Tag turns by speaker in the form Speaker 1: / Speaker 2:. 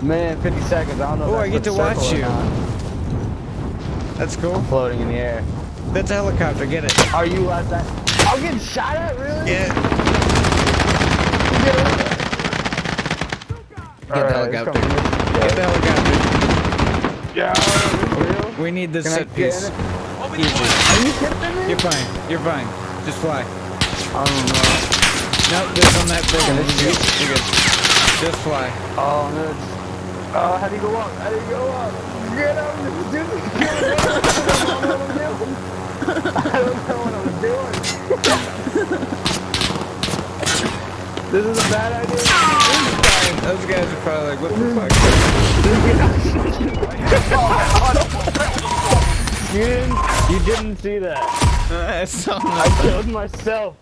Speaker 1: Man, 50 seconds. I don't know if
Speaker 2: Oh, I get to
Speaker 1: that's a
Speaker 2: watch
Speaker 1: circle or
Speaker 2: you.
Speaker 1: not.
Speaker 2: That's cool.
Speaker 1: Floating in the air.
Speaker 2: That's a helicopter. Get it.
Speaker 1: Are you at that? I'm getting shot at, really?
Speaker 2: Yeah. Get the helicopter. Get the helicopter.
Speaker 1: Yeah,
Speaker 2: We need this
Speaker 1: Can I
Speaker 2: set
Speaker 1: get
Speaker 2: piece.
Speaker 1: in it?
Speaker 2: Easy.
Speaker 1: Are you kidding me?
Speaker 2: You're fine. You're fine. Just fly.
Speaker 1: I don't know.
Speaker 2: No, there's on that thing.
Speaker 1: Can
Speaker 2: You're
Speaker 1: this
Speaker 2: good.
Speaker 1: shoot?
Speaker 2: You're good. Just fly.
Speaker 1: Oh, no. Oh, how do you go up? How do you go up? Get up. Dude, I don't know what I'm doing. This is a bad idea.
Speaker 2: Those guys are probably like, what the fuck?
Speaker 1: You didn't see that.
Speaker 2: I saw
Speaker 1: I killed myself.